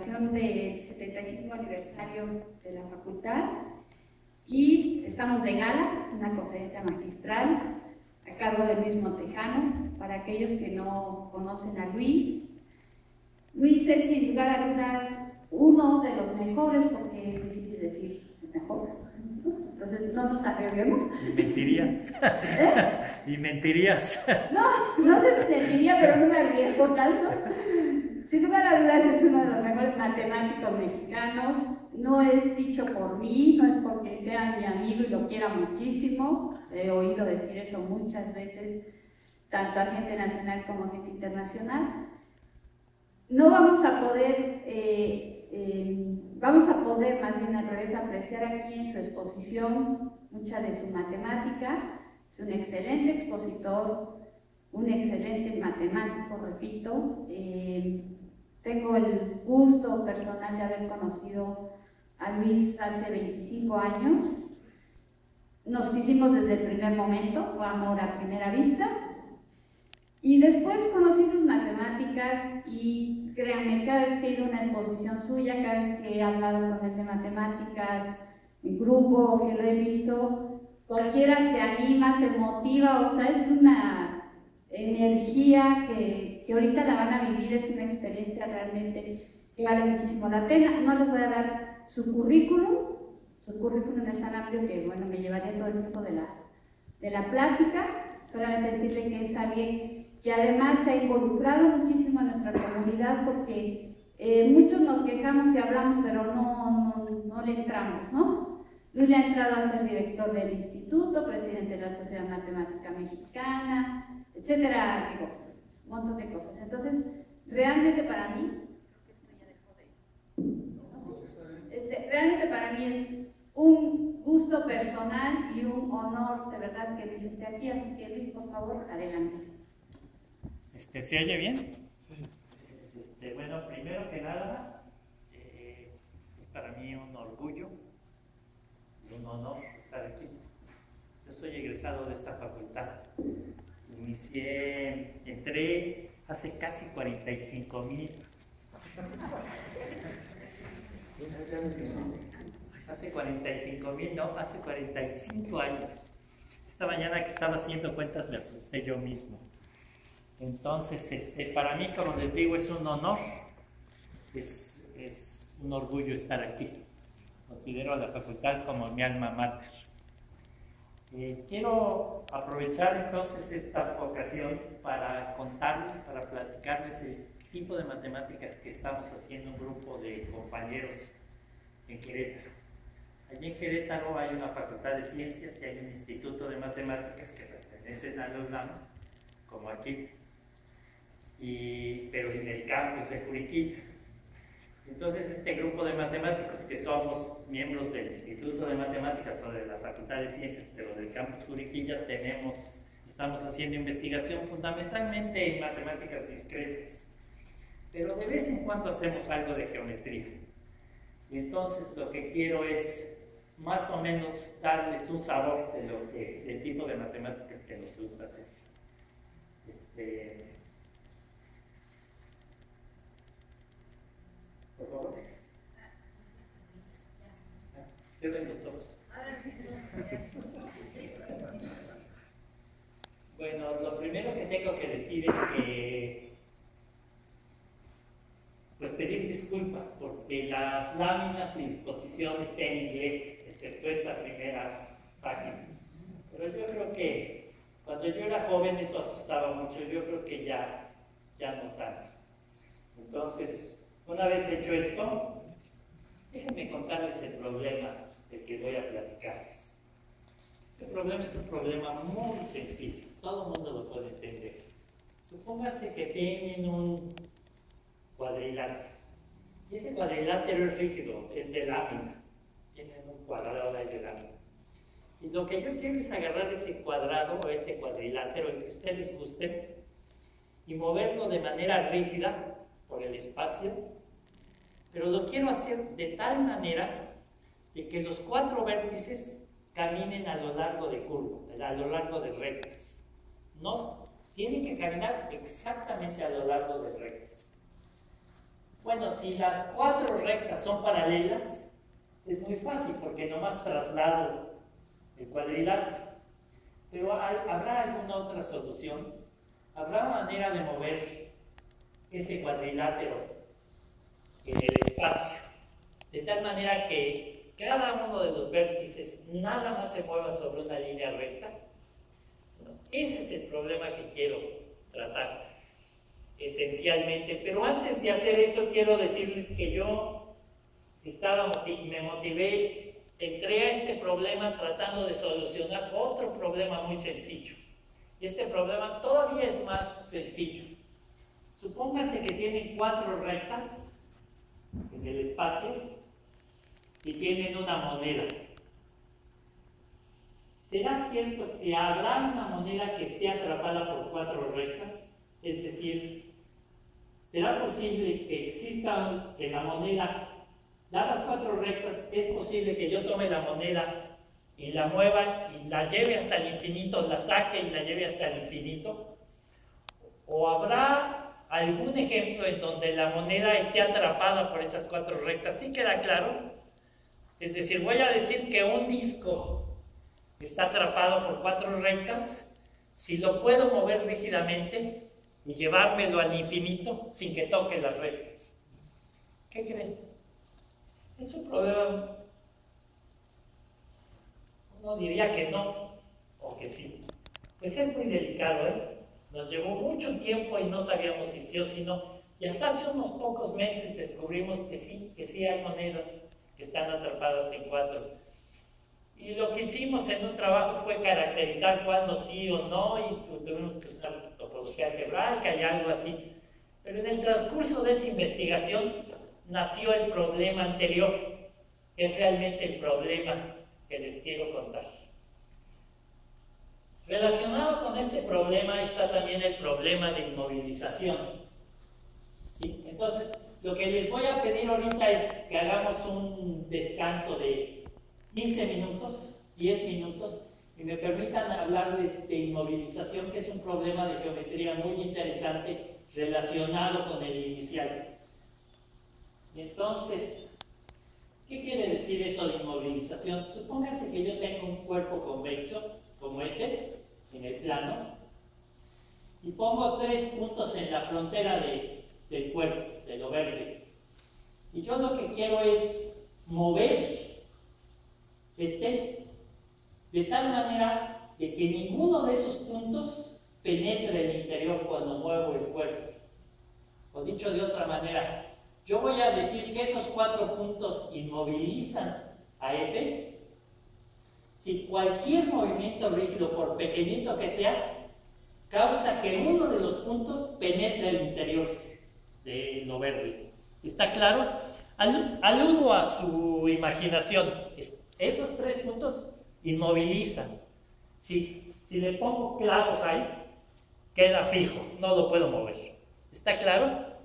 ocasión del 75 aniversario de la facultad, y estamos de gala, una conferencia magistral a cargo de Luis Montejano. Para aquellos que no conocen a Luis es sin lugar a dudas uno de los mejores, porque es difícil decir el mejor, entonces no nos arriesguemos. Y mentirías. Y mentirías. No sé si mentiría, pero no me arriesgo tanto. Sin lugar a dudas es uno de los mejores matemáticos mexicanos. No es dicho por mí, no es porque sea mi amigo y lo quiera muchísimo. He oído decir eso muchas veces, tanto a gente nacional como a gente internacional. No vamos a poder, más bien al revés, apreciar aquí en su exposición mucha de su matemática. Es un excelente expositor, un excelente matemático, repito. Tengo el gusto personal de haber conocido a Luis hace 25 años. Nos quisimos desde el primer momento, fue amor a primera vista. Y después conocí sus matemáticas y créanme, cada vez que he ido a una exposición suya, cada vez que he hablado con él de matemáticas en grupo o que lo he visto, cualquiera se anima, se motiva, o sea, es una energía que ahorita la van a vivir, es una experiencia realmente que vale muchísimo la pena. No les voy a dar su currículum es tan amplio que, bueno, me llevaría todo el tiempo de la plática. Solamente decirle que es alguien que además se ha involucrado muchísimo en nuestra comunidad, porque muchos nos quejamos y hablamos, pero no le entramos, ¿no? Luis le ha entrado a ser director del instituto, presidente de la Sociedad Matemática Mexicana, etcétera, digo, un montón de cosas. Entonces, realmente para mí, realmente para mí es un gusto personal y un honor de verdad que Luis esté aquí, así que Luis, por favor, adelante. ¿Se oye bien? Bueno, primero que nada, es para mí un orgullo y un honor estar aquí. Yo soy egresado de esta facultad. Entré hace casi 45,000. Hace 45,000, no, hace 45 años. Esta mañana que estaba haciendo cuentas me asusté yo mismo. Entonces, para mí, como les digo, es un honor, es un orgullo estar aquí. Considero a la facultad como mi alma mater. Quiero aprovechar entonces esta ocasión para contarles, para platicarles el tipo de matemáticas que estamos haciendo un grupo de compañeros en Querétaro. Allí en Querétaro hay una facultad de ciencias y hay un instituto de matemáticas que pertenecen a la UNAM, como aquí, pero en el campus de Juriquilla. Entonces, este grupo de matemáticos que somos miembros del Instituto de Matemáticas o de la Facultad de Ciencias, pero del campus Juriquilla, estamos haciendo investigación fundamentalmente en matemáticas discretas, pero de vez en cuando hacemos algo de geometría. Y entonces lo que quiero es más o menos darles un sabor del tipo de matemáticas que nos gusta hacer. Por favor. Cierren los ojos. Bueno, lo primero que tengo que decir es que pues pedir disculpas porque las láminas y exposición están en inglés, excepto esta primera página. Pero yo creo que cuando yo era joven eso asustaba mucho, yo creo que ya no tanto. Entonces, una vez hecho esto, déjenme contarles el problema del que voy a platicarles. Este problema es un problema muy sencillo, todo el mundo lo puede entender. Supóngase que tienen un cuadrilátero, y ese cuadrilátero es rígido, es de lámina, tienen un cuadrado ahí de lámina. Y lo que yo quiero es agarrar ese cuadrado o ese cuadrilátero, el que ustedes gusten, y moverlo de manera rígida por el espacio, pero lo quiero hacer de tal manera de que los 4 vértices caminen a lo largo de curvas, a lo largo de rectas. No tienen que caminar exactamente a lo largo de rectas. Bueno, si las 4 rectas son paralelas, es muy fácil porque nomás traslado el cuadrilátero. Pero ¿habrá alguna otra solución? ¿Habrá manera de mover ese cuadrilátero en el espacio de tal manera que cada uno de los vértices nada más se mueva sobre una línea recta? Bueno, ese es el problema que quiero tratar esencialmente. Pero antes de hacer eso, quiero decirles que yo me motivé, entré a este problema tratando de solucionar otro problema muy sencillo. Y este problema todavía es más sencillo. Supónganse que tienen 4 rectas en el espacio y tienen una moneda. ¿Será cierto que habrá una moneda que esté atrapada por 4 rectas? Es decir, ¿será posible que exista que la moneda, dadas 4 rectas, es posible que yo tome la moneda y la mueva y la lleve hasta el infinito, la saque y la lleve hasta el infinito? ¿O habrá algún ejemplo en donde la moneda esté atrapada por esas 4 rectas? ¿Sí queda claro? Es decir, voy a decir que un disco está atrapado por 4 rectas, si lo puedo mover rígidamente y llevármelo al infinito sin que toque las rectas. ¿Qué creen? Es un problema. Uno diría que no, o que sí. Pues es muy delicado, ¿eh? Nos llevó mucho tiempo y no sabíamos si sí o si no. Y hasta hace unos pocos meses descubrimos que sí hay monedas que están atrapadas en 4. Y lo que hicimos en un trabajo fue caracterizar cuándo sí o no, y tuvimos que usar topología algebraica y algo así. Pero en el transcurso de esa investigación nació el problema anterior, que es realmente el problema que les quiero contar. Relacionado con este problema está también el problema de inmovilización. ¿Sí? Entonces, lo que les voy a pedir ahorita es que hagamos un descanso de 15 minutos, 10 minutos, y me permitan hablarles de inmovilización, que es un problema de geometría muy interesante relacionado con el inicial. Y entonces, ¿qué quiere decir eso de inmovilización? Supóngase que yo tengo un cuerpo convexo, como ese, en el plano, y pongo 3 puntos en la frontera del cuerpo, de lo verde. Y yo lo que quiero es mover de tal manera de que ninguno de esos puntos penetre el interior cuando muevo el cuerpo. O dicho de otra manera, yo voy a decir que esos 4 puntos inmovilizan a F si cualquier movimiento rígido, por pequeñito que sea, causa que uno de los puntos penetre el interior de lo verde. ¿Está claro? Aludo a su imaginación. Esos 3 puntos inmovilizan. Si le pongo clavos ahí, queda fijo, no lo puedo mover. ¿Está claro?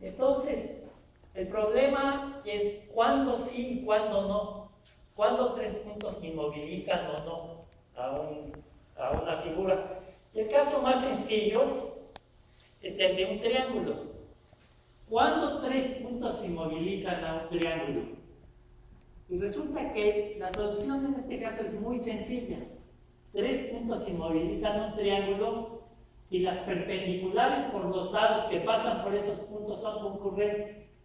Entonces, el problema es cuándo sí y cuándo no. Cuándo 3 puntos inmovilizan o no a una figura. El caso más sencillo es el de un triángulo. ¿Cuándo 3 puntos inmovilizan a un triángulo? Y resulta que la solución en este caso es muy sencilla. 3 puntos inmovilizan un triángulo si las perpendiculares por los lados que pasan por esos puntos son concurrentes.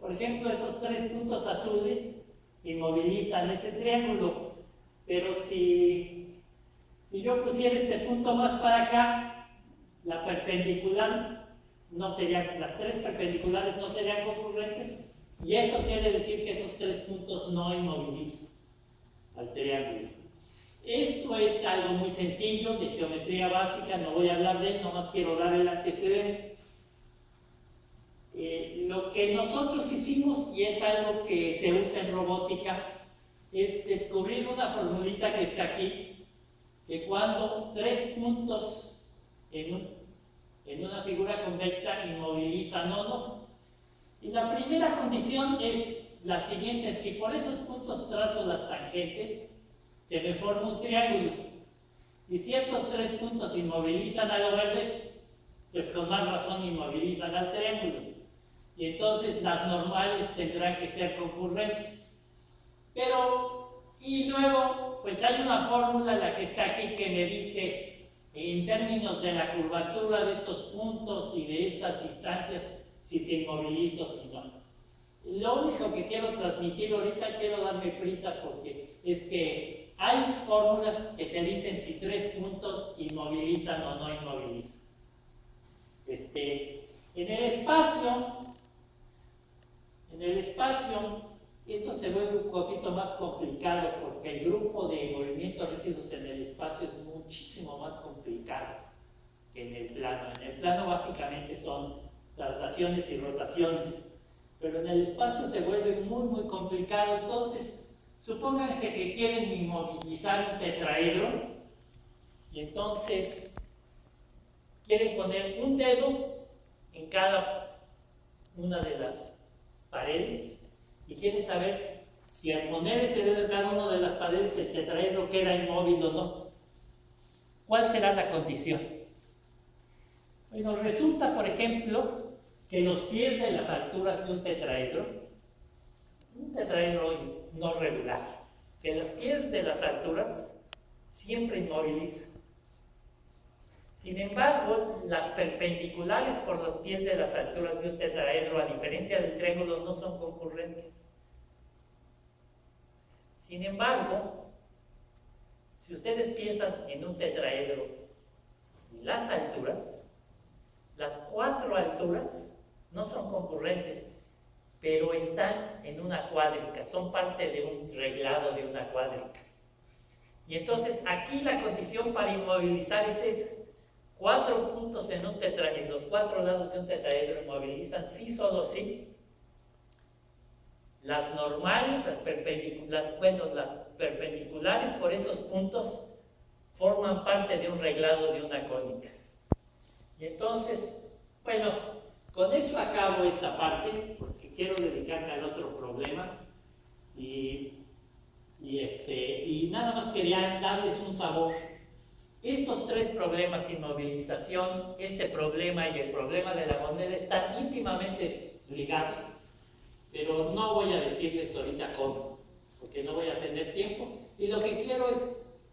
Por ejemplo, esos 3 puntos azules inmovilizan ese triángulo. Pero si yo pusiera este punto más para acá, la perpendicular no sería, las 3 perpendiculares no serían concurrentes. Y eso quiere decir que esos 3 puntos no inmovilizan al triángulo. Esto es algo muy sencillo, de geometría básica, no voy a hablar de él, nomás quiero dar el antecedente. Lo que nosotros hicimos, y es algo que se usa en robótica, es descubrir una formulita que está aquí, que cuando 3 puntos en una figura convexa inmovilizan o no. Y la primera condición es la siguiente: si por esos puntos trazo las tangentes, se me forma un triángulo. Y si estos 3 puntos inmovilizan a lo verde, pues con más razón inmovilizan al triángulo. y entonces las normales tendrán que ser concurrentes. Pero, y luego, pues hay una fórmula, la que está aquí, que me dice, en términos de la curvatura de estos puntos y de estas distancias, si se inmoviliza o si no. Lo único que quiero transmitir ahorita, quiero darme prisa porque es que hay fórmulas que te dicen si 3 puntos inmovilizan o no inmovilizan. En el espacio, esto se vuelve un poquito más complicado porque el grupo de movimientos rígidos en el espacio es muchísimo más complicado que en el plano. En el plano básicamente son traslaciones y rotaciones, pero en el espacio se vuelve muy, muy complicado. Entonces, supónganse que quieren inmovilizar un tetraedro y entonces quieren poner un dedo en cada una de las paredes y quieren saber si al poner ese dedo en cada una de las paredes el tetraedro queda inmóvil o no. ¿Cuál será la condición? Bueno, resulta, por ejemplo, que los pies de las alturas de un tetraedro no regular, que los pies de las alturas siempre inmovilizan. Sin embargo, las perpendiculares por los pies de las alturas de un tetraedro, a diferencia del triángulo, no son concurrentes. Sin embargo, si ustedes piensan en un tetraedro y las alturas, las 4 alturas no son concurrentes, pero están en una cuádrica, son parte de un reglado de una cuádrica. Y entonces aquí la condición para inmovilizar es esa. 4 puntos en un tetraedro, en los 4 lados de un tetraedro inmovilizan sí, solo sí. Las normales, las perpendiculares por esos puntos forman parte de un reglado de una cónica. Y entonces, bueno, con eso acabo esta parte, porque quiero dedicarme al otro problema. Y nada más quería darles un sabor. Estos 3 problemas, inmovilización, este problema y el problema de la moneda, están íntimamente ligados, pero no voy a decirles ahorita cómo, porque no voy a tener tiempo, y lo que quiero es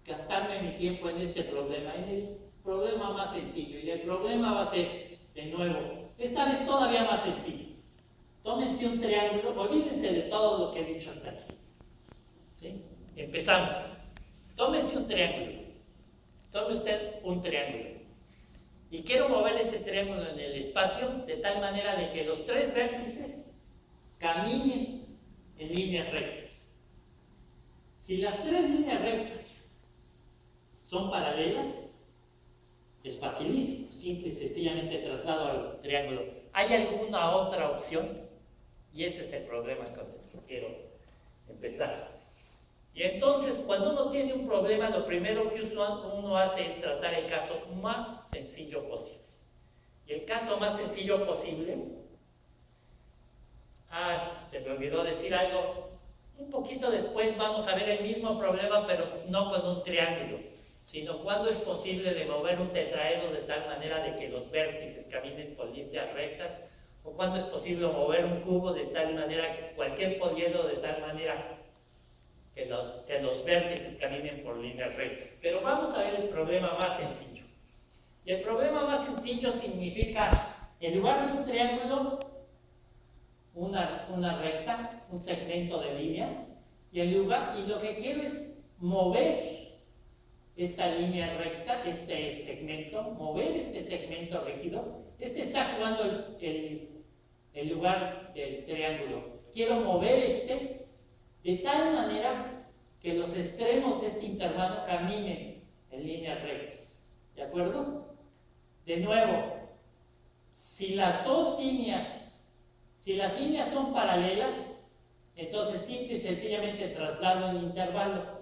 gastarme mi tiempo en este problema, en el problema más sencillo, y el problema va a ser, de nuevo, esta vez todavía más sencillo. Tómense un triángulo, olvídense de todo lo que he dicho hasta aquí. ¿Sí? Empezamos. Tómense un triángulo. Tome usted un triángulo y quiero mover ese triángulo en el espacio de tal manera de que los 3 vértices caminen en líneas rectas. Si las 3 líneas rectas son paralelas, es facilísimo, simple y sencillamente traslado al triángulo. ¿Hay alguna otra opción? Y ese es el problema con el que quiero empezar. Y entonces, cuando uno tiene un problema, lo primero que uno hace es tratar el caso más sencillo posible. Y el caso más sencillo posible, se me olvidó decir algo, un poquito después vamos a ver el mismo problema, pero no con un triángulo, sino cuando es posible de mover un tetraedro de tal manera de que los vértices caminen por líneas rectas, o cuando es posible mover un cubo de tal manera que cualquier poliedro de tal manera que los vértices caminen por líneas rectas. Pero vamos a ver el problema más sencillo. Y el problema más sencillo significa, en lugar de un triángulo, una recta, un segmento de línea, y lo que quiero es mover esta línea recta, este segmento, mover este segmento rígido. Está jugando el lugar del triángulo. Quiero mover de tal manera que los extremos de este intervalo caminen en líneas rectas. ¿De acuerdo? De nuevo, si las líneas son paralelas, entonces simple y sencillamente traslado el intervalo.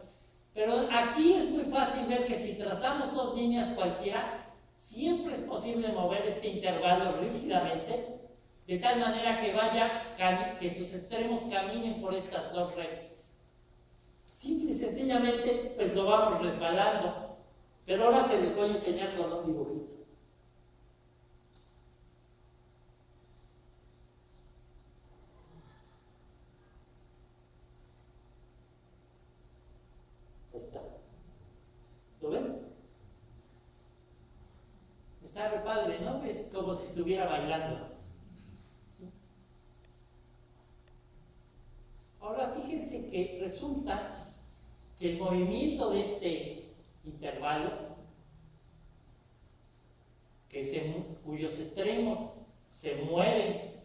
Pero aquí es muy fácil ver que si trazamos 2 líneas cualquiera, siempre es posible mover este intervalo rígidamente, de tal manera que sus extremos caminen por estas 2 rectas. Simple y sencillamente, pues lo vamos resbalando. Pero ahora se les voy a enseñar con un dibujito. Está re padre, ¿no? Es como si estuviera bailando. ¿Sí? Ahora fíjense que resulta que el movimiento de este intervalo, cuyos extremos se mueven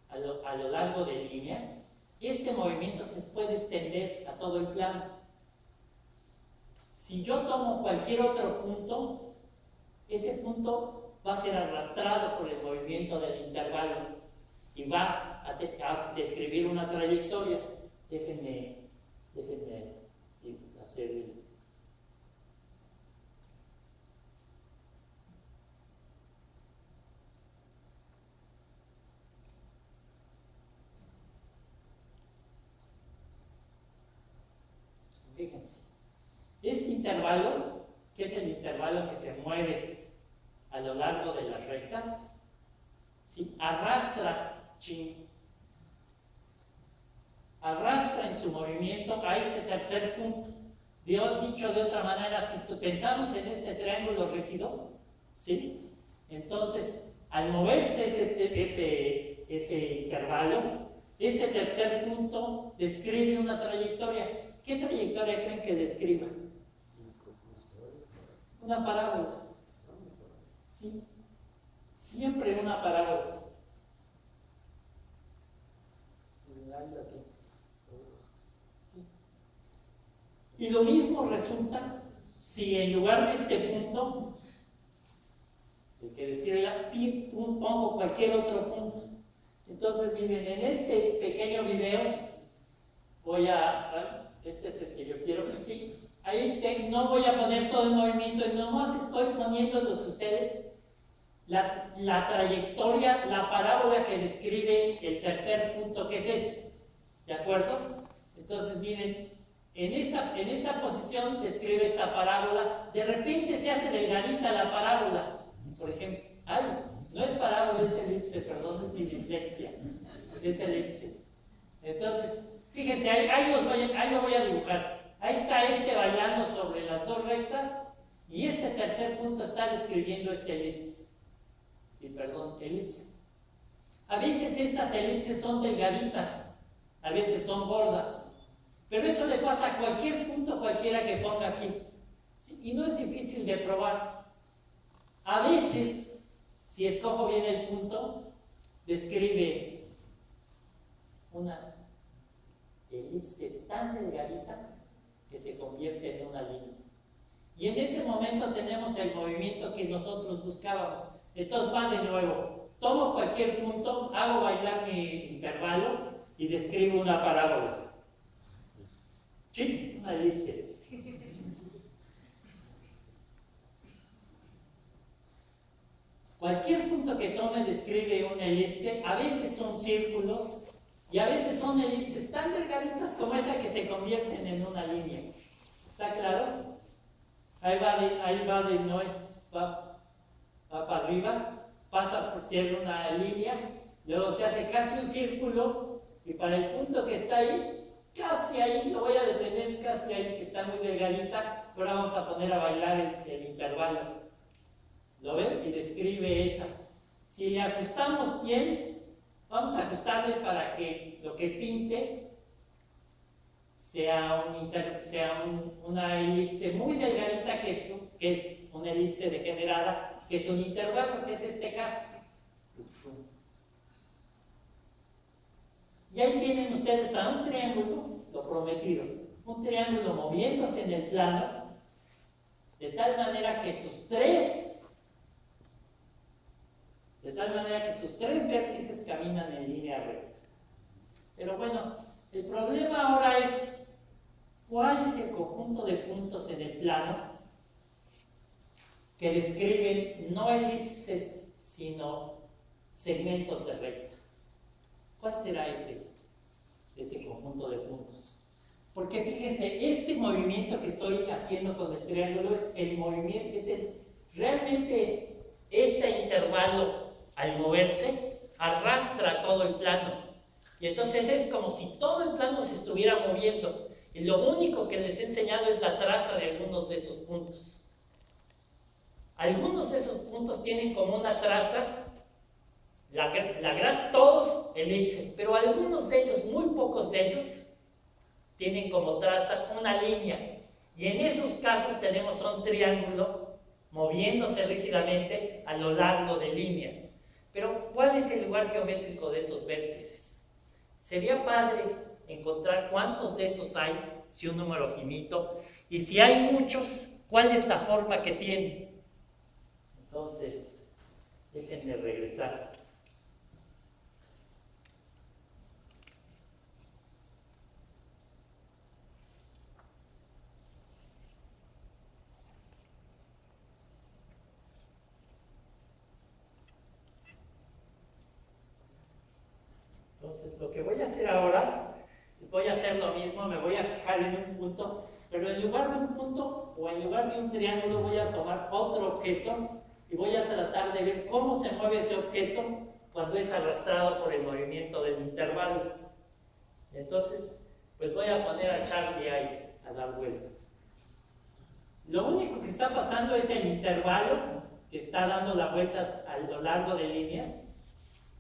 a lo largo de líneas, este movimiento se puede extender a todo el plano. Si yo tomo cualquier otro punto, ese punto va a ser arrastrado por el movimiento del intervalo y va a describir una trayectoria. Déjenme hacer el... Fíjense, este intervalo, que es el intervalo que se mueve a lo largo de las rectas, ¿sí? arrastra en su movimiento a este tercer punto. Dicho de otra manera, si pensamos en este triángulo rígido, ¿sí? Entonces, al moverse ese intervalo, este tercer punto describe una trayectoria. ¿Qué trayectoria creen que describa? Una parábola. ¿Sí? Siempre una parábola. ¿Sí? Y lo mismo resulta si en lugar de este punto, el que describe pongo cualquier otro punto. Entonces, miren, en este pequeño video este es el que yo quiero, sí, ahí no voy a poner todo el movimiento, nomás estoy poniéndolos ustedes la trayectoria, la parábola que describe el tercer punto, que es este, ¿de acuerdo? Entonces, miren, en esta posición describe esta parábola, de repente se hace delgadita la parábola, por ejemplo, no es parábola, es elipse, perdón, es mi dislexia, es elipse. Entonces, fíjense, ahí lo voy a dibujar. Ahí está este bailando sobre las dos rectas y este tercer punto está describiendo este elipse. Sí, perdón, elipse. A veces estas elipses son delgaditas, a veces son gordas, pero eso le pasa a cualquier punto cualquiera que ponga aquí. ¿Sí? Y no es difícil de probar. A veces, si escojo bien el punto, describe una elipse tan delgadita que se convierte en una línea. Y en ese momento tenemos el movimiento que nosotros buscábamos. Entonces va de nuevo. Tomo cualquier punto, hago bailar mi intervalo y describo una parábola. ¿Sí? Una elipse. Cualquier punto que tome describe una elipse. A veces son círculos y a veces son elipses tan delgaditas como esa que se convierten en una línea. ¿Está claro? Ahí va de nuez, va para arriba, pasa por ser una línea, luego se hace casi un círculo y para el punto que está ahí, casi ahí, lo voy a detener casi ahí, que está muy delgadita, ahora vamos a poner a bailar el intervalo. ¿Lo ven? Y describe esa. Si le ajustamos bien, vamos a ajustarle para que lo que pinte sea una elipse muy delgadita, que es una elipse degenerada, que es un intervalo, que es este caso. Y ahí tienen ustedes a un triángulo, lo prometido, un triángulo moviéndose en el plano, de tal manera que sus tres vértices caminan en línea recta. Pero bueno, el problema ahora es cuál es el conjunto de puntos en el plano que describen no elipses, sino segmentos de recta. ¿Cuál será ese conjunto de puntos? Porque fíjense, este movimiento que estoy haciendo con el triángulo es el movimiento, realmente este intervalo al moverse arrastra todo el plano. Y entonces es como si todo el plano se estuviera moviendo. Y lo único que les he enseñado es la traza de algunos de esos puntos. Algunos de esos puntos tienen como una traza, todos elipses, pero algunos de ellos, muy pocos de ellos, tienen como traza una línea. Y en esos casos tenemos un triángulo moviéndose rígidamente a lo largo de líneas. Pero, ¿cuál es el lugar geométrico de esos vértices? Sería padre encontrar cuántos de esos hay, si un número finito, y si hay muchos, ¿cuál es la forma que tiene? Entonces, déjenme regresar. Entonces, lo que voy a hacer ahora, voy a hacer lo mismo, me voy a fijar en un punto, pero en lugar de un punto o en lugar de un triángulo voy a tomar otro objeto y voy a tratar de ver cómo se mueve ese objeto cuando es arrastrado por el movimiento del intervalo. Entonces, pues voy a poner a Charlie ahí a dar vueltas. Lo único que está pasando es el intervalo que está dando las vueltas a lo largo de líneas.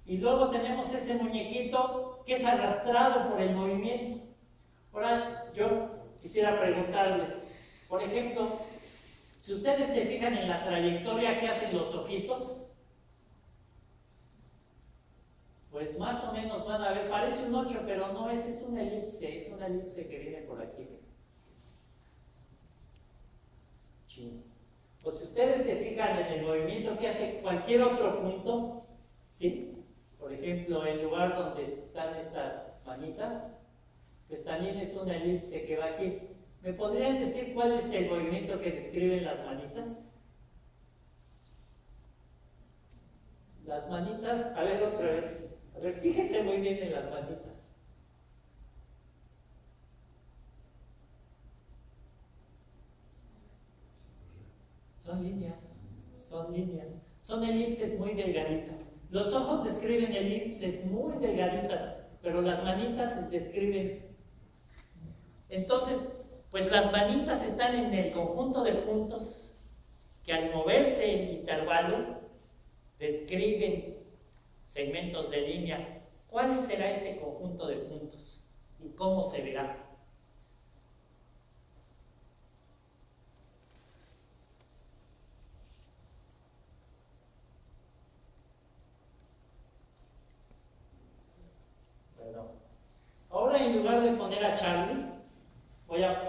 Y luego tenemos ese muñequito que es arrastrado por el movimiento. Ahora yo quisiera preguntarles, por ejemplo, si ustedes se fijan en la trayectoria que hacen los ojitos, pues más o menos van a ver, parece un 8, pero no, ese es una elipse que viene por aquí. O si ustedes se fijan en el movimiento que hace cualquier otro punto, ¿sí? Por ejemplo, el lugar donde están estas manitas, pues también es una elipse que va aquí. ¿Me podrían decir cuál es el movimiento que describen las manitas? Las manitas, a ver otra vez. A ver, fíjense muy bien en las manitas. Son líneas, son líneas. Son elipses muy delgaditas. Los ojos describen elipses muy delgaditas, pero las manitas describen. Entonces, pues las manitas están en el conjunto de puntos que al moverse en intervalo describen segmentos de línea. ¿Cuál será ese conjunto de puntos? ¿Y cómo se verá? Ahora, en lugar de poner a Charlie,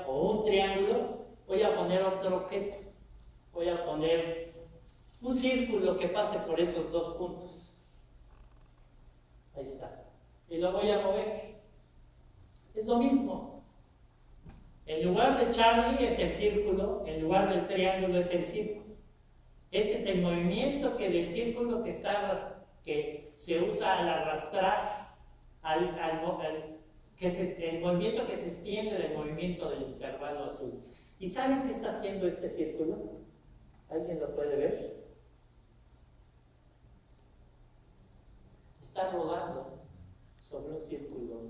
o un triángulo, voy a poner otro objeto. Voy a poner un círculo que pase por esos dos puntos. Ahí está. Y lo voy a mover. Es lo mismo. En lugar de Charlie es el círculo, en lugar del triángulo es el círculo. Ese es el movimiento del círculo que se usa al arrastrar el movimiento que se extiende del movimiento del intervalo azul. ¿Y saben qué está haciendo este círculo? ¿Alguien lo puede ver? Está rodando sobre un círculo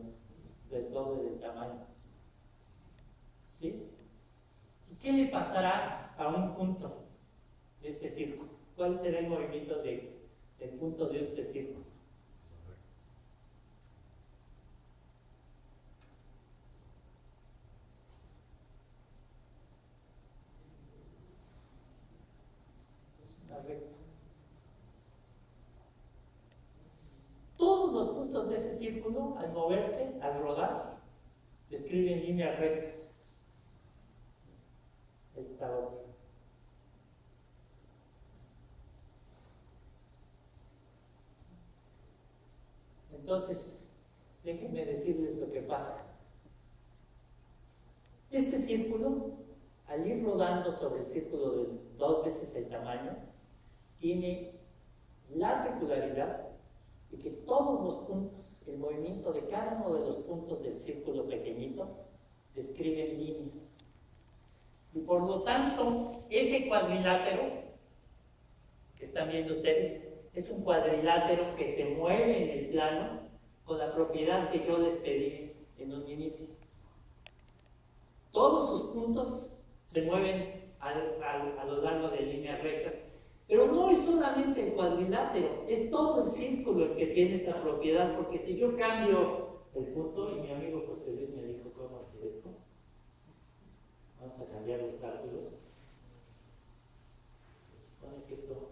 del doble del tamaño. ¿Sí? ¿Y qué le pasará a un punto de este círculo? ¿Cuál será el movimiento del punto de este círculo? Todos los puntos de ese círculo, al moverse, al rodar, describen líneas rectas. Esta otra. Entonces, déjenme decirles lo que pasa. Este círculo, al ir rodando sobre el círculo de 2 veces el tamaño, tiene la peculiaridad de que todos los puntos, el movimiento de cada uno de los puntos del círculo pequeñito, describen líneas. Y por lo tanto, ese cuadrilátero que están viendo ustedes, es un cuadrilátero que se mueve en el plano con la propiedad que yo les pedí en un inicio. Todos sus puntos se mueven a lo largo de líneas rectas Pero no es solamente el cuadrilátero, es todo el círculo el que tiene esa propiedad, porque si yo cambio el punto, y mi amigo José Luis me dijo cómo hacer esto, vamos a cambiar los ángulos. Supone que esto,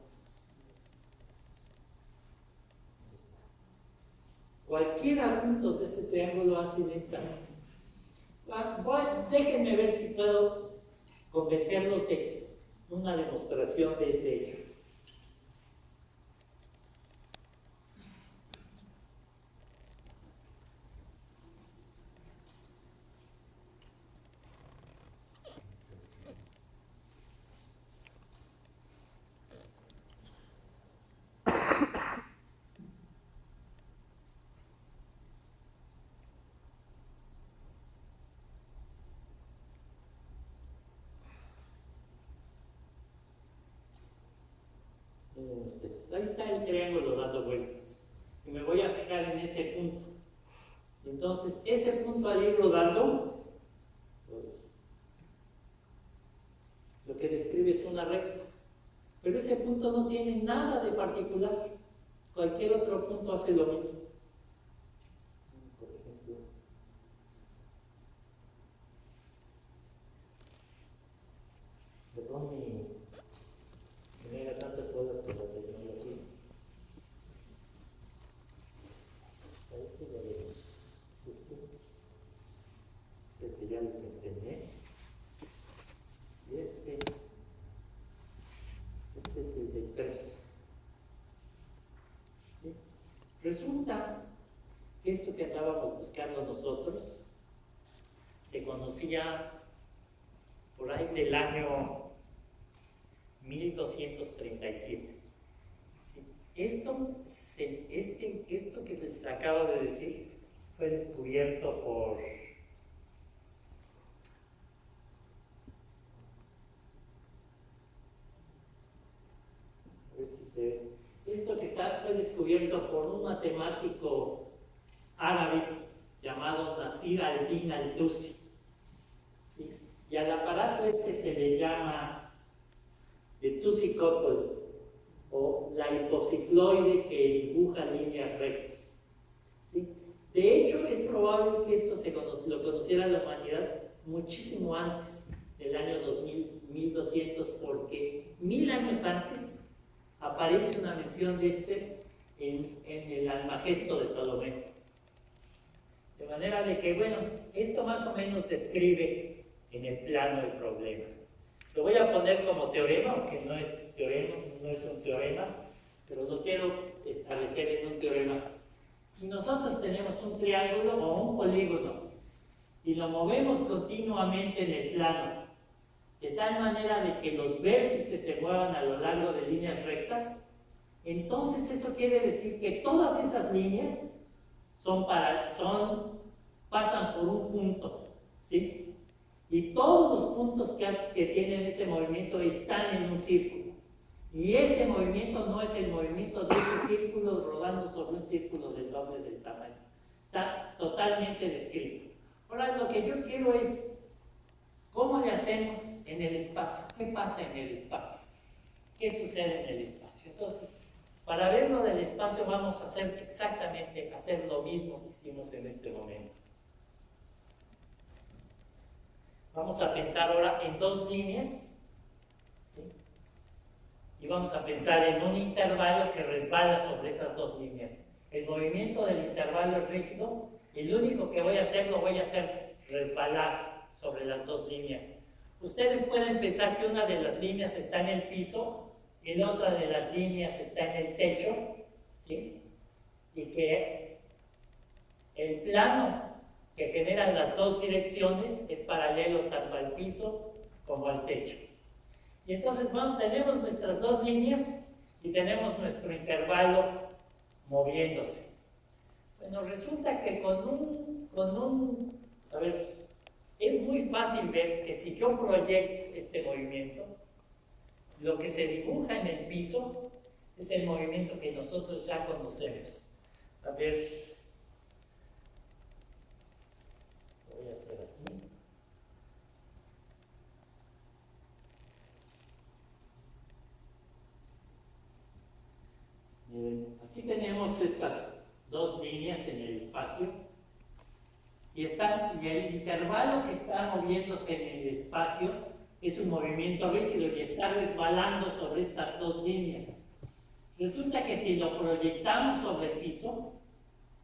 cualquier punto de ese triángulo hacen esta. Déjenme ver si puedo convencerlos de una demostración de ese hecho. Miren ustedes, ahí está el triángulo dando vueltas y me voy a fijar en ese punto. Entonces, ese punto al ir rodando, lo que describe es una recta, pero ese punto no tiene nada de particular. Cualquier otro punto hace lo mismo. Por ejemplo, perdón que me haga tantas cosas con la tecnología. Este ya vemos. Este es el que ya les enseñé. Y este es el de 3. ¿Sí? Resulta que esto que andábamos buscando nosotros se conocía por ahí del año 1237. ¿Sí? Esto que les acabo de decir fue descubierto por fue descubierto por un matemático árabe llamado Nasir al-Din al-Tusi. ¿Sí? Y al aparato este se le llama el Tusi-Couple, o la hipocicloide que dibuja líneas rectas. ¿Sí? De hecho, es probable que esto lo conociera la humanidad muchísimo antes del año 2000, 1200, porque 1000 años antes aparece una mención de este en el Almagesto de Ptolomeo. De manera de que, bueno, esto más o menos describe en el plano el problema. Lo voy a poner como teorema, aunque no es teorema, no es un teorema, pero lo quiero establecer en un teorema. Si nosotros tenemos un triángulo o un polígono y lo movemos continuamente en el plano, de tal manera de que los vértices se muevan a lo largo de líneas rectas, entonces eso quiere decir que todas esas líneas pasan por un punto, ¿sí? Y todos los puntos que tienen ese movimiento están en un círculo. Y ese movimiento no es el movimiento de ese círculo rodando sobre un círculo del doble del tamaño. Está totalmente descrito. Ahora, lo que yo quiero es, ¿cómo le hacemos en el espacio? ¿Qué pasa en el espacio? ¿Qué sucede en el espacio? Entonces, para ver lo del espacio vamos a hacer lo mismo que hicimos en este momento. Vamos a pensar ahora en dos líneas, ¿sí? Y vamos a pensar en un intervalo que resbala sobre esas dos líneas. El movimiento del intervalo es rígido y lo único que voy a hacer, lo voy a hacer resbalar sobre las dos líneas. Ustedes pueden pensar que una de las líneas está en el piso y la otra de las líneas está en el techo, ¿sí? Y que el plano que generan las dos direcciones es paralelo tanto al piso como al techo. Y entonces, bueno, tenemos nuestras dos líneas y tenemos nuestro intervalo moviéndose. Bueno, resulta que a ver, es muy fácil ver que si yo proyecto este movimiento, lo que se dibuja en el piso es el movimiento que nosotros ya conocemos. A ver, voy a hacer así. Miren, aquí tenemos estas dos líneas en el espacio y el intervalo que está moviéndose en el espacio es un movimiento rígido y está resbalando sobre estas dos líneas. Resulta que si lo proyectamos sobre el piso,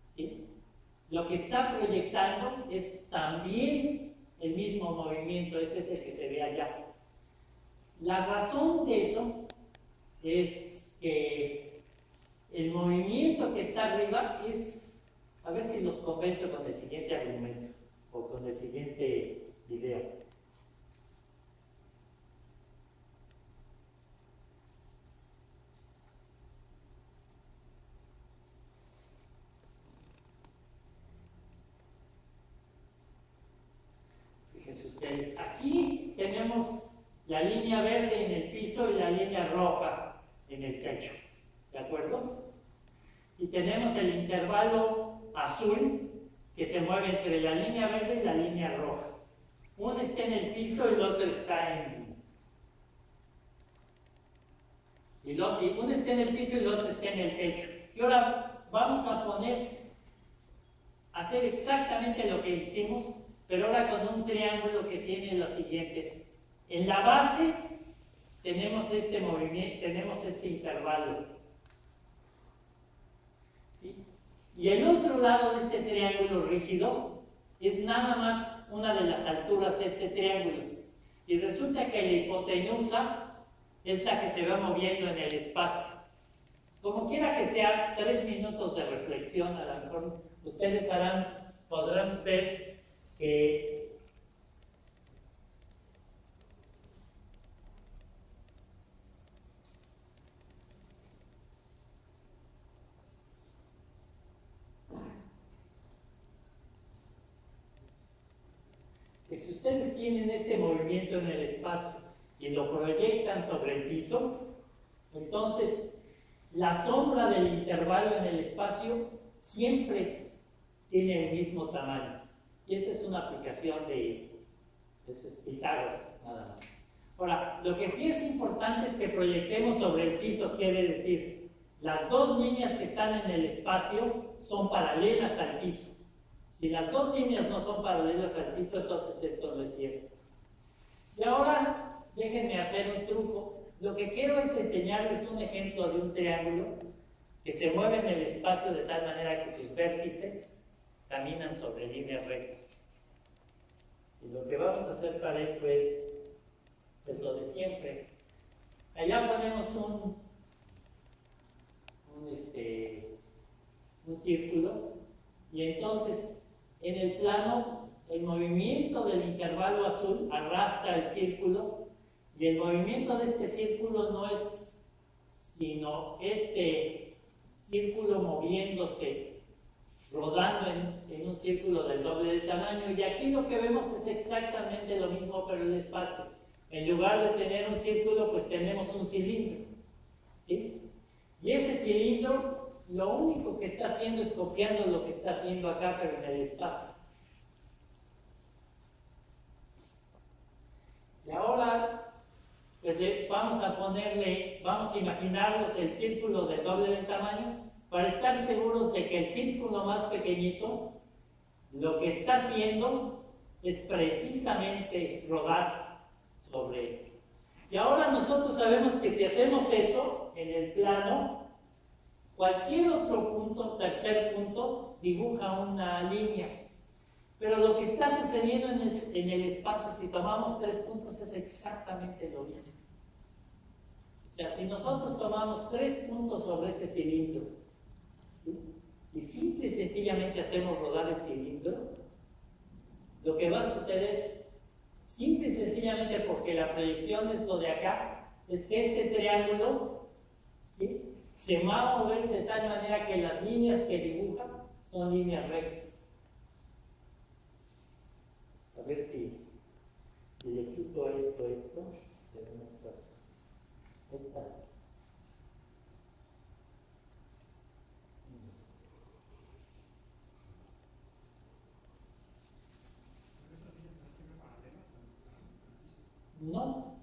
¿sí?, lo que está proyectando es también el mismo movimiento, es ese que se ve allá. La razón de eso es que el movimiento que está arriba es, a ver si los convenzo con el siguiente argumento o con el siguiente video. Fíjense ustedes, aquí tenemos la línea verde en el piso y la línea roja en el techo, ¿de acuerdo? Y tenemos el intervalo azul que se mueve entre la línea verde y la línea roja. Uno está en el piso y el otro está uno está en el piso y el otro está en el techo. Y ahora vamos a hacer exactamente lo que hicimos, pero ahora con un triángulo que tiene lo siguiente. En la base tenemos este movimiento, tenemos este intervalo, ¿sí? Y el otro lado de este triángulo rígido es nada más una de las alturas de este triángulo. Y resulta que la hipotenusa es la que se va moviendo en el espacio. Como quiera que sea, 3 minutos de reflexión, a lo mejor ustedes podrán ver que si ustedes tienen este movimiento en el espacio y lo proyectan sobre el piso, entonces la sombra del intervalo en el espacio siempre tiene el mismo tamaño. Y eso es una aplicación eso es Pitágoras, nada más. Ahora, lo que sí es importante es que proyectemos sobre el piso, quiere decir, las dos líneas que están en el espacio son paralelas al piso. Si las dos líneas no son paralelas al piso, entonces esto no es cierto. Y ahora, déjenme hacer un truco. Lo que quiero es enseñarles un ejemplo de un triángulo que se mueve en el espacio de tal manera que sus vértices caminan sobre líneas rectas. Y lo que vamos a hacer para eso es lo de siempre. Allá ponemos un círculo y entonces en el plano el movimiento del intervalo azul arrastra el círculo y el movimiento de este círculo no es sino este círculo moviéndose, rodando en un círculo del doble de tamaño. Y aquí lo que vemos es exactamente lo mismo, pero en el espacio. En lugar de tener un círculo, pues tenemos un cilindro, ¿sí? Y ese cilindro lo único que está haciendo es copiando lo que está haciendo acá, pero en el espacio. Y ahora, pues vamos a imaginarnos el círculo del doble del tamaño para estar seguros de que el círculo más pequeñito lo que está haciendo es precisamente rodar sobre él. Y ahora nosotros sabemos que si hacemos eso en el plano, cualquier otro punto, tercer punto, dibuja una línea. Pero lo que está sucediendo en el espacio, si tomamos 3 puntos, es exactamente lo mismo. O sea, si nosotros tomamos 3 puntos sobre ese cilindro, ¿sí?, y simple y sencillamente hacemos rodar el cilindro, lo que va a suceder, simple y sencillamente porque la proyección es lo de acá, es que este triángulo, ¿sí?, se va a mover de tal manera que las líneas que dibuja son líneas rectas. A ver si le quito esto, se ve más fácil. Ahí está. No.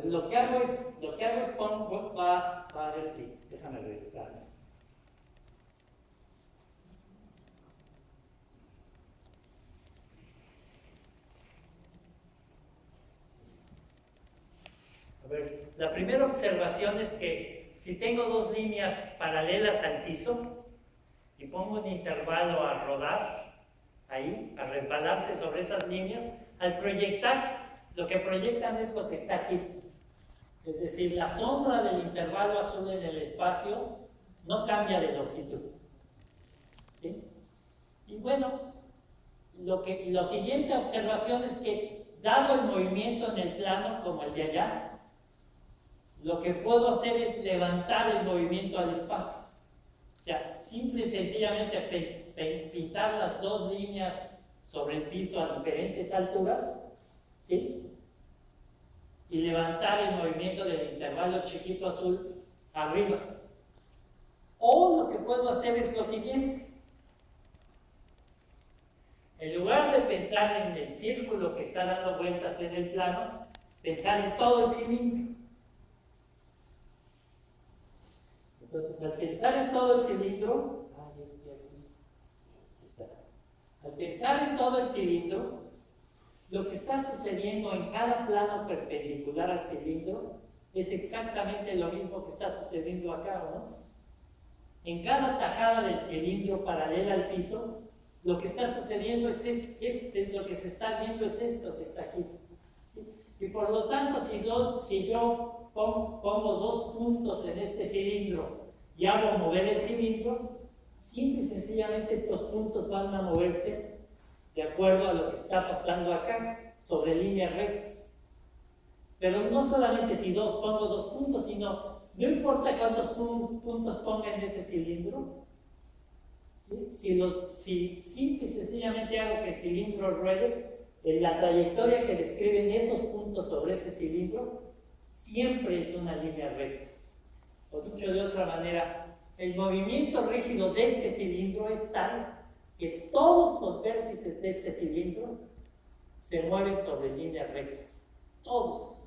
Lo que hago es a ver si, déjame Déjame regresar. A ver, la primera observación es que si tengo dos líneas paralelas al piso y pongo un intervalo a rodar, ahí, a resbalarse sobre esas líneas, al proyectar, lo que proyectan es lo que está aquí. Es decir, la sombra del intervalo azul en el espacio no cambia de longitud. ¿Sí? Y bueno, lo siguiente observación es que, dado el movimiento en el plano como el de allá, lo que puedo hacer es levantar el movimiento al espacio. O sea, simple y sencillamente pintar las dos líneas sobre el piso a diferentes alturas, ¿sí? Y levantar el movimiento del intervalo chiquito azul arriba. O lo que puedo hacer es lo siguiente. En lugar de pensar en el círculo que está dando vueltas en el plano, pensar en todo el cilindro. Entonces, al pensar en todo el cilindro, al pensar en todo el cilindro, lo que está sucediendo en cada plano perpendicular al cilindro es exactamente lo mismo que está sucediendo acá, ¿no? En cada tajada del cilindro paralela al piso, lo que está sucediendo es lo que se está viendo es esto que está aquí, ¿sí? Y por lo tanto, si yo pongo dos puntos en este cilindro y hago mover el cilindro, simple y sencillamente estos puntos van a moverse de acuerdo a lo que está pasando acá, sobre líneas rectas. Pero no solamente si pongo dos puntos, sino no importa cuántos puntos ponga en ese cilindro, ¿sí? Si simple y sencillamente hago que el cilindro ruede, en la trayectoria que describen esos puntos sobre ese cilindro siempre es una línea recta. O dicho de otra manera, el movimiento rígido de este cilindro es tal que todos los vértices de este cilindro se mueven sobre líneas rectas. Todos.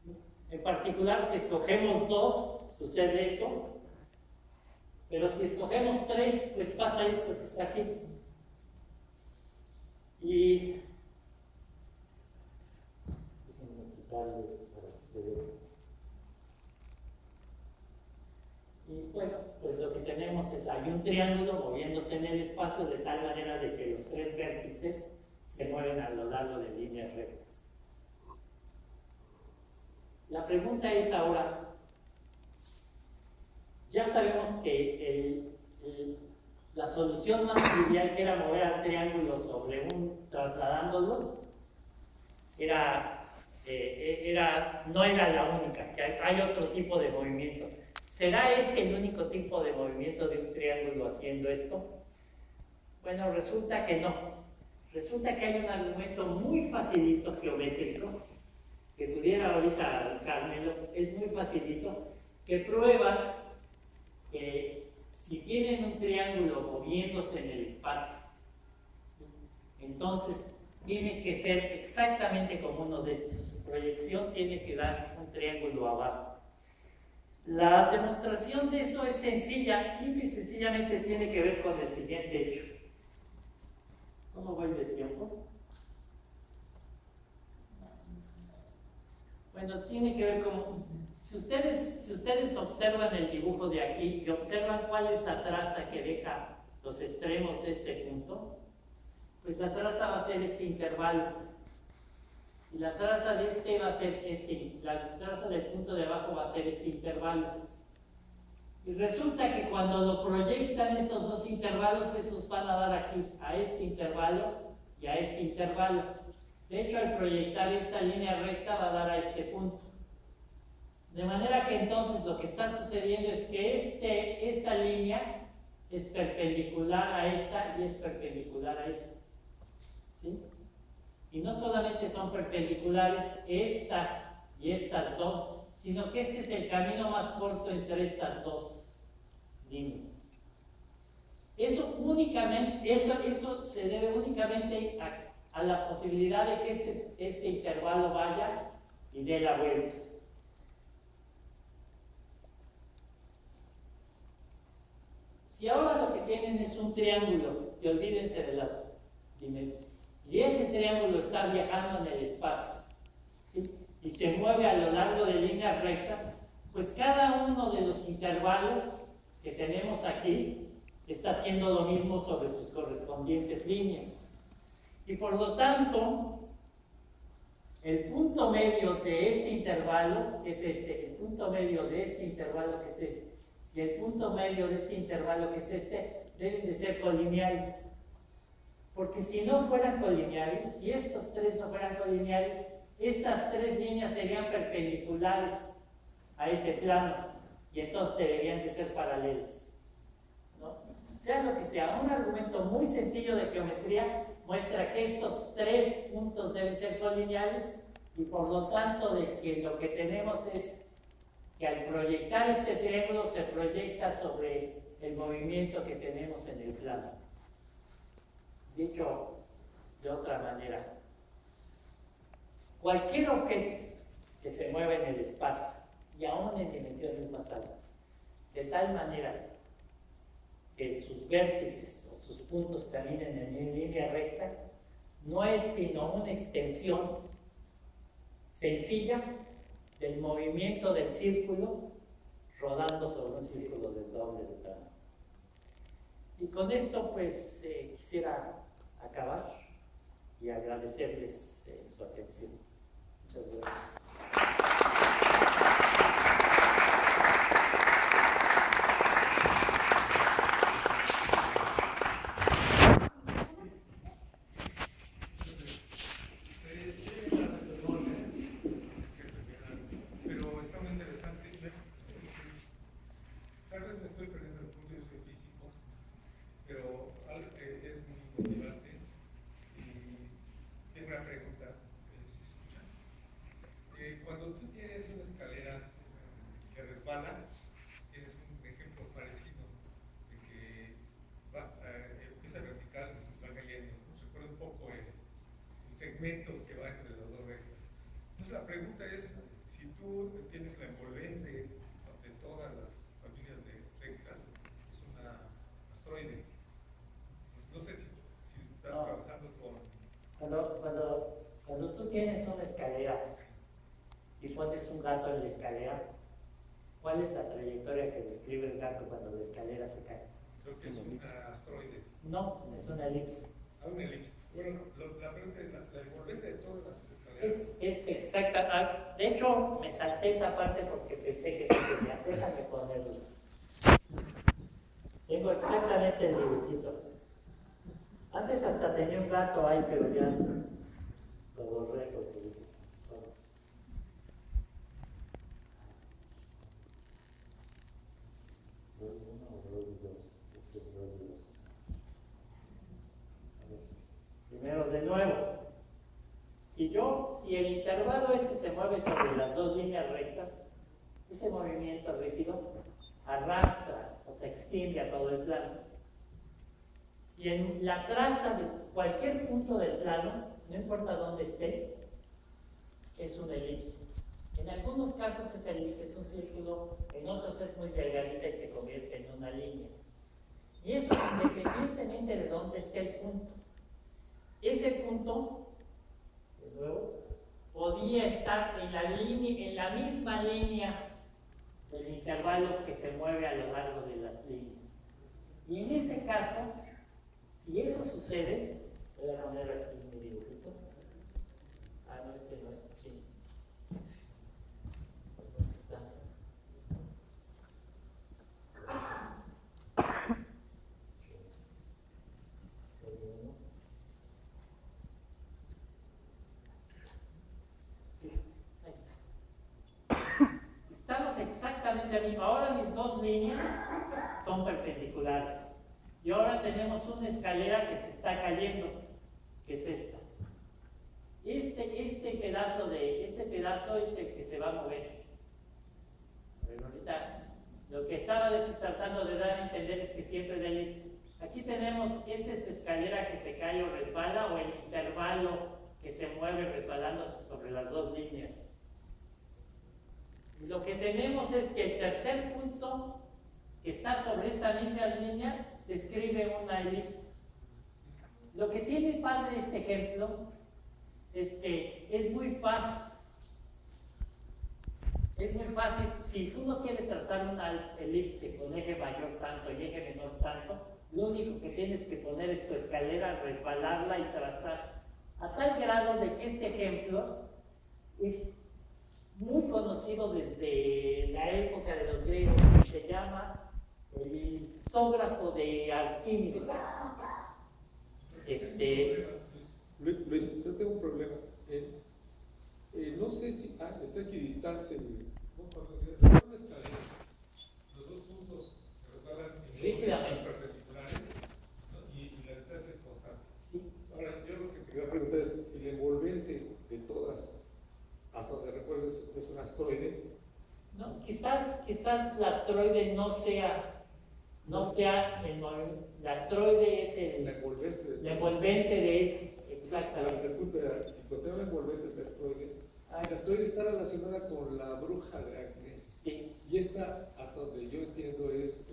¿Sí? En particular, si escogemos dos, sucede eso. Pero si escogemos tres, pues pasa esto que está aquí. Y déjenme quitarle para que se vea. Y bueno, pues lo que tenemos es, hay un triángulo moviéndose en el espacio de tal manera de que los tres vértices se mueven a lo largo de líneas rectas. La pregunta es ahora, ya sabemos que la solución más trivial, que era mover al triángulo trasladándolo, no era la única, que hay otro tipo de movimiento. ¿Será este el único tipo de movimiento de un triángulo haciendo esto? Bueno, resulta que no. Resulta que hay un argumento muy facilito geométrico, que pudiera ahorita Carmelo, es muy facilito, que prueba que si tienen un triángulo moviéndose en el espacio, entonces tiene que ser exactamente como uno de estos. Su proyección tiene que dar un triángulo abajo. La demostración de eso es sencilla, simple y sencillamente tiene que ver con el siguiente hecho. ¿Cómo voy de tiempo? Bueno, tiene que ver con... Si ustedes observan el dibujo de aquí y observan cuál es la traza que deja los extremos de este punto, pues la traza va a ser este intervalo. Y la traza de este va a ser la traza del punto de abajo va a ser este intervalo. Y resulta que cuando lo proyectan estos dos intervalos, esos van a dar aquí, a este intervalo y a este intervalo. De hecho, al proyectar esta línea recta va a dar a este punto. De manera que entonces lo que está sucediendo es que esta línea es perpendicular a esta y es perpendicular a esta. ¿Sí? Y no solamente son perpendiculares esta y estas dos, sino que este es el camino más corto entre estas dos líneas. Eso se debe únicamente a la posibilidad de que este intervalo vaya y dé la vuelta. Si ahora lo que tienen es un triángulo, y olvídense de la dimensión, y ese triángulo está viajando en el espacio, ¿sí? Y se mueve a lo largo de líneas rectas, pues cada uno de los intervalos que tenemos aquí está haciendo lo mismo sobre sus correspondientes líneas. Y por lo tanto, el punto medio de este intervalo, que es este, el punto medio de este intervalo, que es este, y el punto medio de este intervalo, que es este, deben de ser colineares. Porque si no fueran colineares, si estos tres no fueran colineares, estas tres líneas serían perpendiculares a ese plano, y entonces deberían de ser paralelas, ¿no? Sea lo que sea, un argumento muy sencillo de geometría muestra que estos tres puntos deben ser colineares, y por lo tanto de que lo que tenemos es que al proyectar este triángulo se proyecta sobre el movimiento que tenemos en el plano. Dicho de otra manera, cualquier objeto que se mueva en el espacio, y aún en dimensiones más altas, de tal manera que sus vértices o sus puntos caminen en línea recta, no es sino una extensión sencilla del movimiento del círculo rodando sobre un círculo del doble de tamaño. Y con esto pues quisiera acabar y agradecerles su atención. Muchas gracias. segmento que va entre las dos rectas. Entonces la pregunta es, si tú tienes la envolvente de todas las familias de rectas, es una astroide. Entonces no sé si estás trabajando con... Cuando tú tienes una escalera y pones un gato en la escalera, ¿cuál es la trayectoria que describe el gato cuando la escalera se cae? Creo que es una astroide. No, es una elipse. Ah, una elipse. Bueno, la pregunta es la envolvente de todas las escaleras. Es exacta. De hecho, me salté esa parte porque pensé que no tenía. Déjame ponerlo. Tengo exactamente el dibujito. Antes hasta tenía un gato ahí, pero ya lo borré porque... Primero, de nuevo, si el intervalo ese se mueve sobre las dos líneas rectas, ese movimiento rígido arrastra o se extiende a todo el plano. Y en la traza de cualquier punto del plano, no importa dónde esté, es una elipse. En algunos casos esa elipse es un círculo, en otros es muy delgadita y se convierte en una línea. Y eso independientemente de dónde esté el punto. Ese punto, de nuevo, podía estar en la misma línea del intervalo que se mueve a lo largo de las líneas. Y en ese caso, si eso sucede, voy a poner aquí mi dibujito. Ah, no, este no es chino. Pues, ¿dónde está? Estamos exactamente al mismo. Ahora mis dos líneas son perpendiculares. Y ahora tenemos una escalera que se está cayendo, que es esta. Este pedazo es el que se va a mover. Pero ahorita lo que estaba tratando de dar a entender es que siempre da elipse. Aquí tenemos, esta es la escalera que se cae o resbala, o el intervalo que se mueve resbalándose sobre las dos líneas. Lo que tenemos es que el tercer punto que está sobre esta misma línea describe una elipse. Lo que tiene padre este ejemplo es que es muy fácil. Es muy fácil, si tú no quieres trazar una elipse con eje mayor tanto y eje menor tanto, lo único que tienes que poner es tu escalera, resbalarla y trazar. A tal grado de que este ejemplo es muy conocido desde la época de los griegos, se llama el isógrafo de Arquímedes. Luis, yo tengo un problema. No sé si está equidistante. Una escalera. Los dos puntos se resbalan rígidamente perpendiculares, ¿no? y la distancia es constante. Sí. Ahora, yo lo que quería preguntar es si el envolvente de todas, hasta donde recuerdo, es un asteroide. No, quizás el asteroide no sea el asteroide es el envolvente de ese, exactamente. La pregunta era, si considera el envolvente es el asteroide está relacionada con la bruja de Agnes. Sí. Y esta, hasta donde yo entiendo, es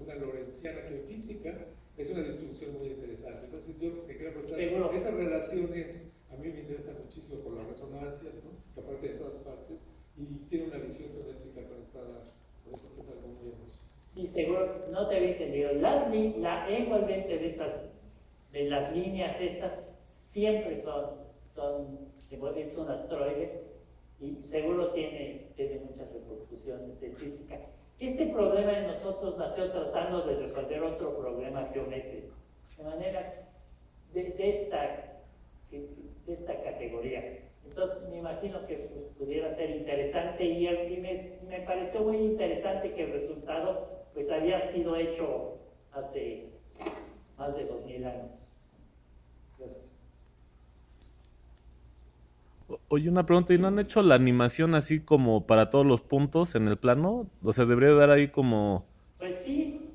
una lorentziana, que en física es una distribución muy interesante. Entonces yo te quería preguntar, esas relaciones a mí me interesan muchísimo por las resonancias, ¿no? Que aparte de todas partes, y tiene una visión geométrica conectada, por eso que es algo muy hermoso. Sí, seguro, no te había entendido. La envolvente de las líneas estas siempre es un asteroide y seguro tiene muchas repercusiones de física. Este problema de nosotros nació tratando de resolver otro problema geométrico, de manera de esta categoría. Entonces me imagino que pudiera ser interesante y me pareció muy interesante que el resultado pues había sido hecho hace más de 2000 años. Gracias. Oye, una pregunta, ¿y no han hecho la animación así como para todos los puntos en el plano? O sea, debería dar ahí como... Pues sí,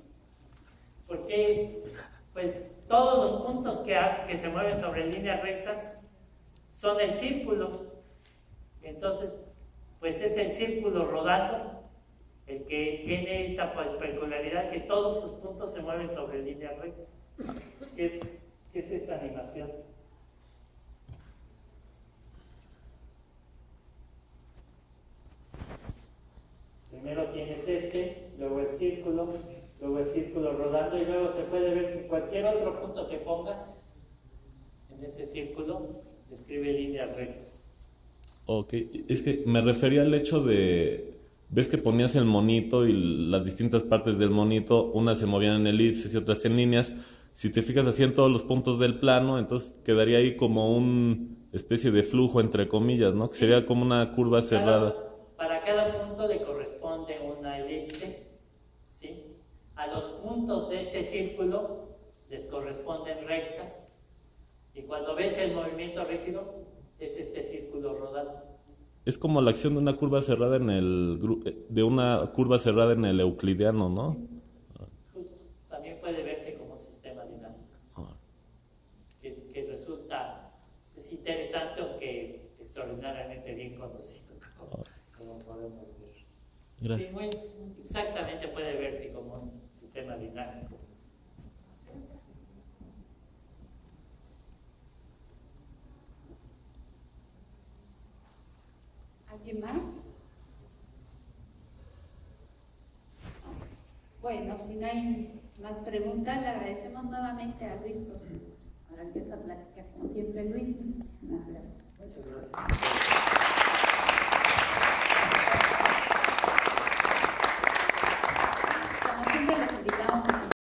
porque pues todos los puntos que se mueven sobre líneas rectas son el círculo. Entonces, pues es el círculo rodando el que tiene esta peculiaridad que todos sus puntos se mueven sobre líneas rectas. ¿Qué es esta animación? Primero tienes luego el círculo rodando y luego se puede ver que cualquier otro punto que pongas en ese círculo describe líneas rectas. Ok, es que me refería al hecho de... ¿Ves que ponías el monito y las distintas partes del monito, unas se movían en elipses y otras en líneas? Si te fijas así en todos los puntos del plano, entonces quedaría ahí como una especie de flujo, entre comillas, ¿no? Sí. Que sería como una curva cerrada. Para cada punto le corresponde una elipse, ¿sí? A los puntos de este círculo les corresponden rectas. Y cuando ves el movimiento rígido, es este círculo rodando. Es como la acción de una curva cerrada en el euclideano, ¿no? Sí. Justo. También puede verse como sistema dinámico. Que resulta pues, interesante, aunque extraordinariamente bien conocido, como podemos ver. Gracias. Sí, exactamente puede verse como un sistema dinámico. ¿Alguien más? Bueno, si no hay más preguntas, le agradecemos nuevamente a Luis por su maravillosa plática. Como siempre, Luis, muchísimas gracias. Muchas gracias.